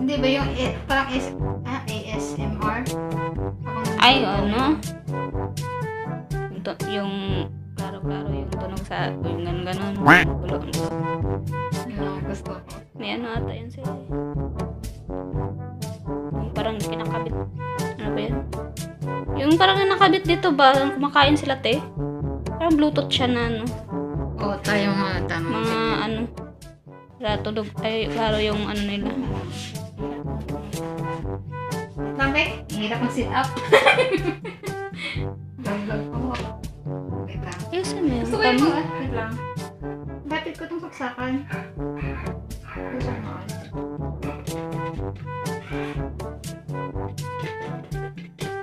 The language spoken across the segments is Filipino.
Hindi ba yung parang ASMR? Ay, ano? Yung klaro-klaro yung tunog sa yung ganon-ganon. Gulo. Yun ang gusto ko. May ano ata yan sila eh. Yung parang kinakabit. Ano ba yan? Yung parang kinakabit dito ba? Kumakain sila te. Parang bluetooth siya na ano. Oo, tayo nga. Tama. Mga ano. Tunog. Ay, klaro yung ano nila. Lamig? Hirap mag-sit up. Gagag ko. Wait lang. Yes, ano yun? Gusto ko yung mga. Wait lang. Batid ko itong saksakan. Gusto ko nga.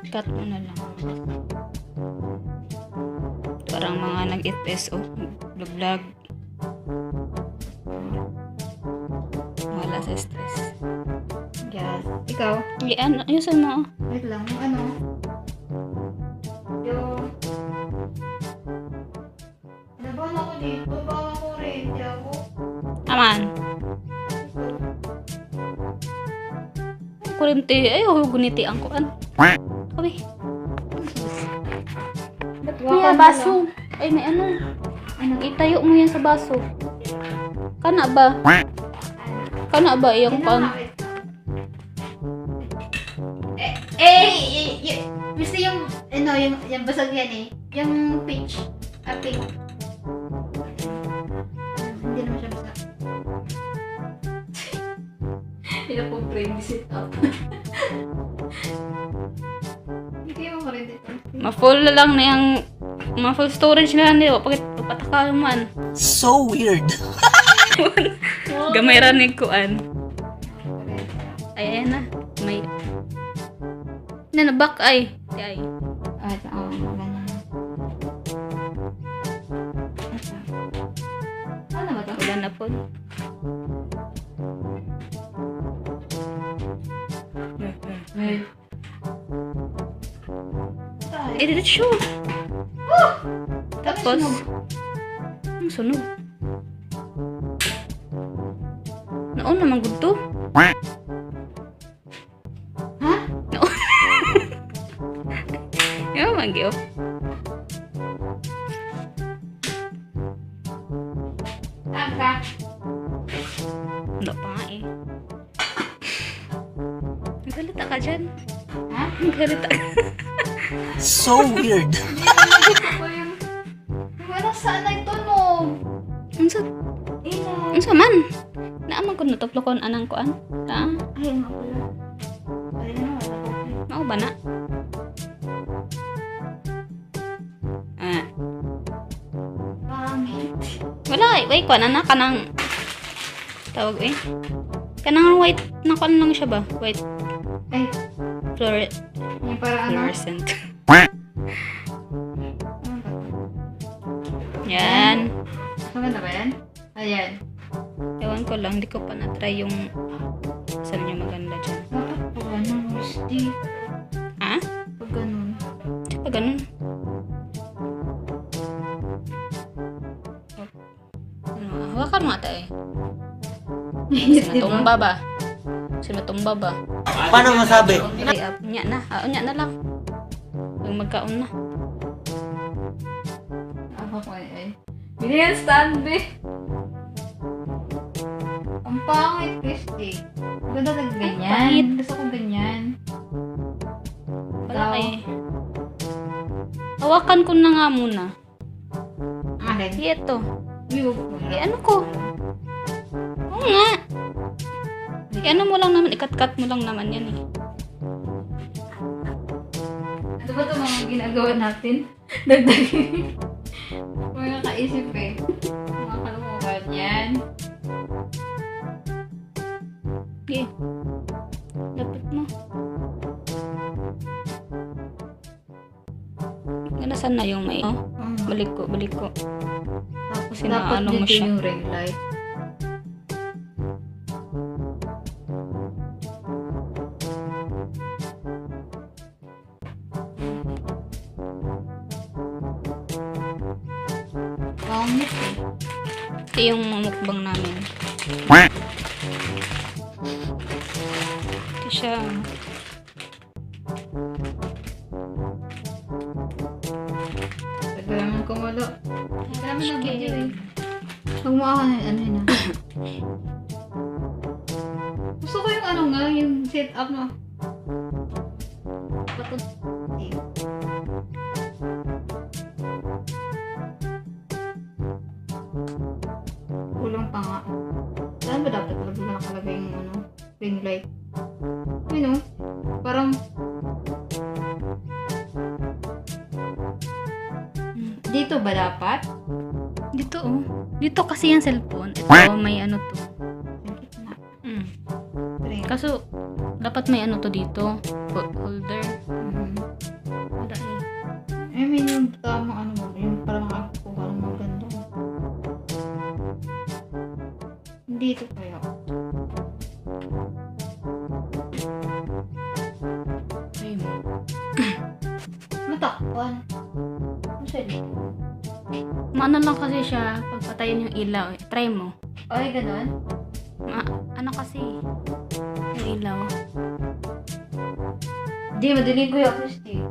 Cut mo na lang. Parang mga nag-FSO. Vlog. Wala sa stress. Yes. Ikaw? Ano? Ayusin mo. Wait lang. Yung ano? Yung... Nabahan ako dito. Baka ako ready ako. Aman. Kurente. Ay, guniti ang kuan. Kabi. May baso. Ay, may ano. Itayo mo yan sa baso. Kana ba? Kana ba yung pan? Gusto yung, ano, yung basag yan eh. Yung peach. Pink. Hindi naman siya basag. Hindi na pong frame sit up. Hindi mo pa rin dito. Ma-full na lang na yung ma-full storage na lang dito. Pataka man. So weird. Gamay ranig kuan. Ay, ayan na. May... Nanabak ay. Ay. Ah, ito. Ganyan. Ano ba ito? Wala na po. Wait. Edit show. Tapos, ang sunog. Naon naman gud to. Ha? Naon. Yung manggi oh. Taka. Wala pa nga eh. Nagalita ka dyan. Ha? Nagalita ka. So weird. Gusto ko yung... Wala saan na ito, no? Unsa? Ina. Unsa man? Naaman ko natuplokon anang kuan. Ah, Ay, nga pala. Ay, na, wala ko. mao ba na? Ah, Pangit. wala eh. Wait, kuan na kanang tawag eh. Kanang white na kuan lang siya ba? White Ay, yung parang ano? fluorescent. Ano ba? Yan. Maganda ba yan? Ayan. Ewan ko lang, di ko pa na-try yung saan yung maganda dyan. Dapat po ganun, Misty. Ha? Pag ganun. Pa ganun. Ano, hawakan mo ata eh. Kasi matumba ba? Kasi matumba ba? Paano masabi? Ay, nya na. Nya na lang. Yung magkaon na. Ako ko ay. Bili yan stand, be. Ang pangit, Christy. Ganda na Pangit. ganyan. Gusto ko ganyan. Wala Ikaw? eh. Hawakan ko na nga muna. Alin? Ito. View. Ano ko? Oo nga. Ano mo lang naman, ikat-cut mo lang naman yan eh. Ano ba ito mga ginagawa natin? Dagdagin. Mga kaisip eh. Mga kalumukan yan. Okay. Dapat mo. Nasaan na yung may... Oh, balik ko. Tapos Kasi dapat naano mo dito siya. yung ring light. Pangit eh. Ito yung mukbang namin. siya. Tagal naman kumulo. Tagal naman ng video eh. Huwag mo ako na ano yun ah. Gusto ko yung ano nga, yung set up na. Patun. Kulang pa nga. Saan ba dapat talaga nakalagay yung ano, ring light? Ano? Parang dito ba dapat? Dito oh. Dito kasi yung cellphone. Ito may ano to. Sa gitna. Ring. Kaso, dapat may ano to dito. Holder. Mhm. Wala eh. I mean, yung tamang ano, yung parang nakakuha ng maganda. Dito kaya. Try mo. Matakpan. Ano siya dito? Maano lang kasi siya pagpatayin yung ilaw eh. Try mo. Ay, ganun? Ano kasi yung ilaw. Di, madilig ko yung acoustic.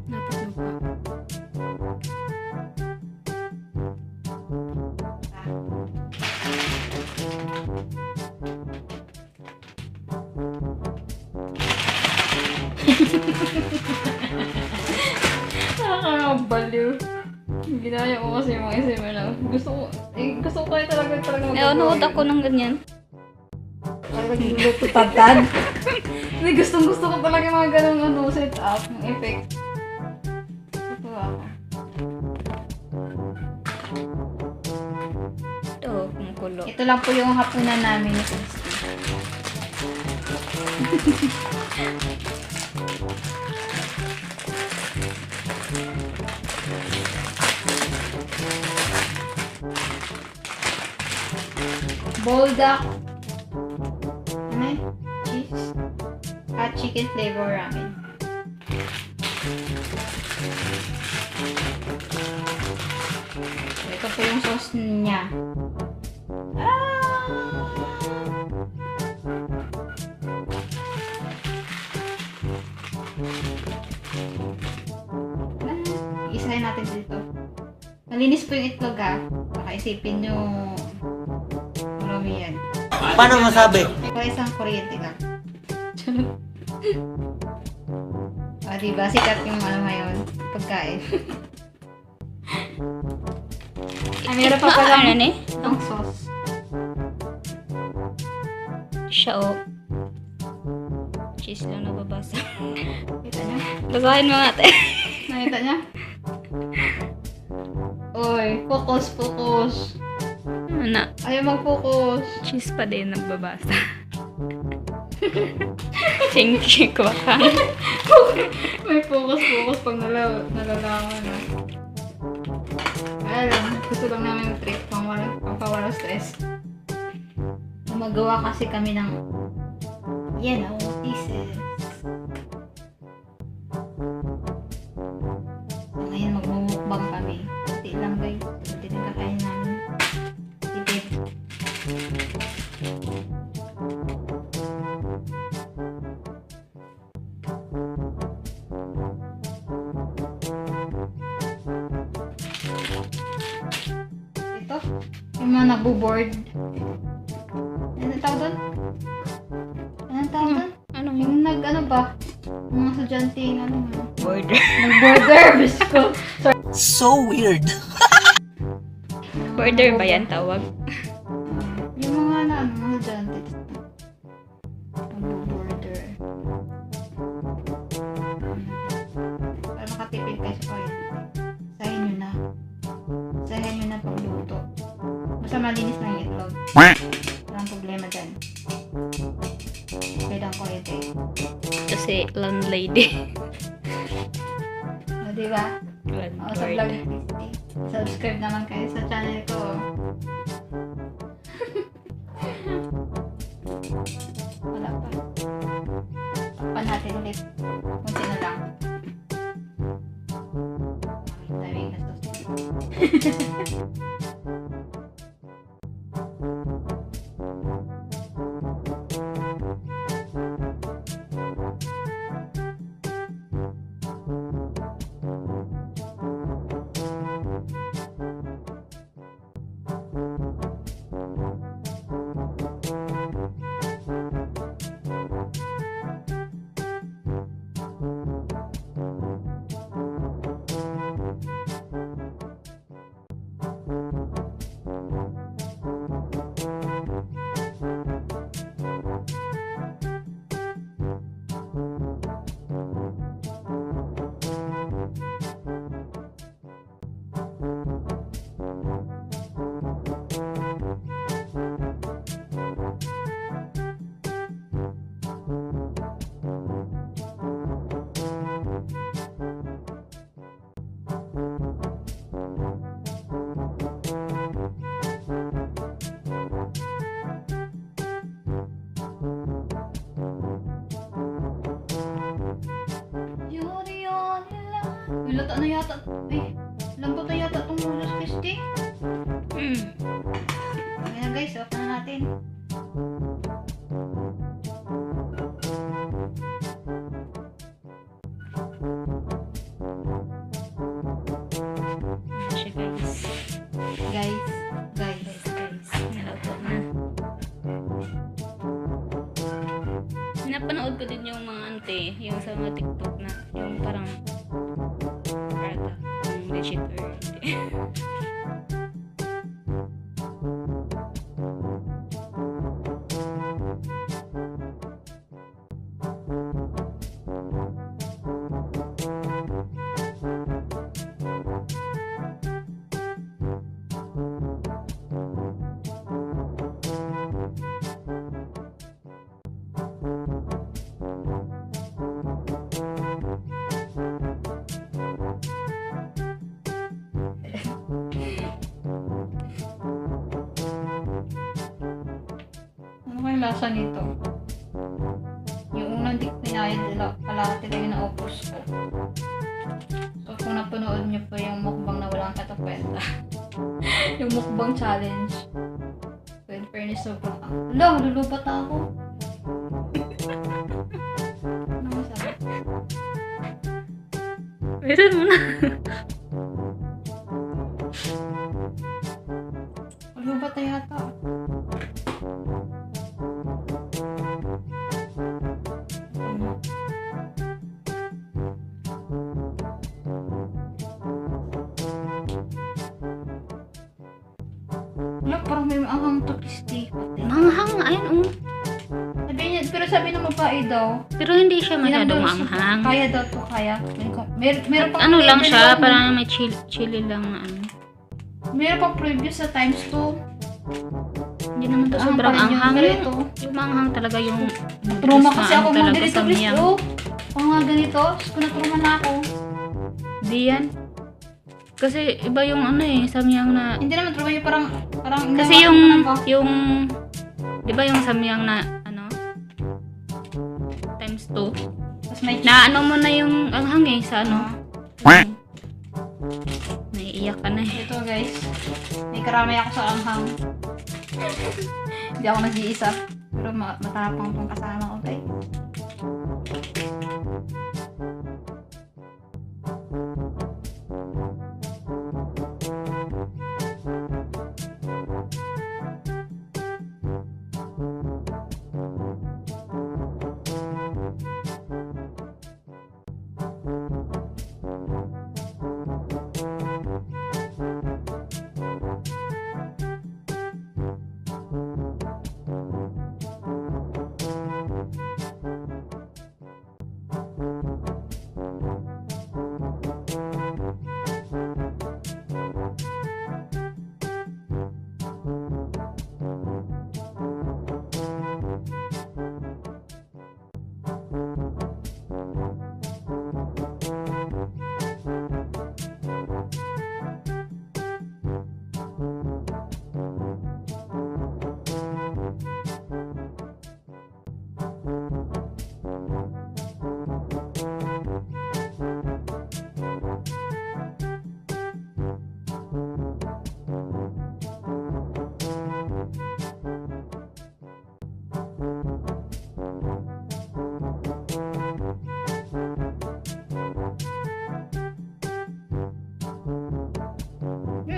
Dapat mo pa. Nakakabaliw. Ginaya ko kasi yung mga SMR na. Gusto ko kayo talaga Nanood ako ng ganyan. Talagang luluto tatad. Hindi, gustong-gusto ko talaga yung mga ganun ano, set up, yung effect. Ito ako. Ito, kumukulo. Ito lang po yung hapunan namin ni Christy. Bulldog. Ano yun? Cheese? Hot chicken flavor ramen. So, ito po yung sauce niya. Isahin natin dito. Malinis po yung itlog ha. Baka isipin nyo marami yan. Paano masabi? Ito isang kuryente ka. Diba? Sikat yung ano ngayon. Pagkain. Meron pa pala Ano eh? ang sauce. Siya oh. Cheese lang nababasa. Kita niya? Lagayin mo nga tayo. Nakita niya? Oy, focus. Ano? Ayaw mag-focus. Cheese pa din nagbabasa. Ching-ching ko ka. May focus pag nalalaman na. Alam, gusto lang namin mag-trip pang stress. Magawa kasi kami ng pieces. So, ngayon magmumukbang kami. Kunti lang guys. Kunti lang kakain namin. Tipid. Ito, yung mga nabuboard. Anong tawag doon? Anong tawag doon? Ano Yung ano ba? Yung mga estudyante, Border. nag-border, bisko. So weird. Border ba yan tawag? Yung mga mga estudyante. Nag-border. Para makatipid kayo sa kuryente. Sahin nyo na. Sahin nyo na pagluto. Basta malinis lang yung itlog. Walang problema dyan. Pwede ang kuryente. Kasi landlady. O, diba? O, sa vlog ni Christy. Subscribe naman kayo sa channel ko. Wala pa. Takpan natin ulit. Kunti na lang. Daming Uy, lata na yata. Ay, lambot na yata itong noodles, Christy. Ayan na guys, open na natin. Siya guys. Guys. Niluto na. Napanood ko din yung mga ante, yung sa mga TikTok na, yung parang prata, yung legit or hindi. Ano kaya lasa nito? Yung unang di pinayad nila, kalahati lang yung naupos ko. So kung napanood niyo po yung mukbang na walang katakwenta. Yung mukbang challenge. So in fairness, sobrang lulubat na ako. Ano masabi? Bilisan mo na. Lulubat na yata. Wala, parang may anghang to, Christy. Manghang, ayun Sabi niya, pero sabi na mapait daw. Pero hindi siya masyadong Tinanggal sa- manghang. Kaya daw to, kaya. Meron pang Ano lang level siya, one. parang may chili lang na ano. Meron pang preview sa times 2. Hindi naman to sobrang anghang. Pero ito, Yung manghang talaga yung truma kasi ako mga talaga ganito, sa Christy. miyang. Oh, ako nga ganito. Kung natruma na ako. Di yan. Kasi iba yung ano eh, samyang na. Hindi naman truma yung parang Kasi inawakan ko yung, di ba yung samyang na, ano, times 2. Tapos may Na ano mo na yung anghang eh, sa ano. Quack. Naiiyak ka na eh. Ito guys, may karamay ako sa anghang. Hindi ako nag-iisa. Pero matapang tong kasama ko guys.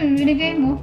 yun, binigay mo.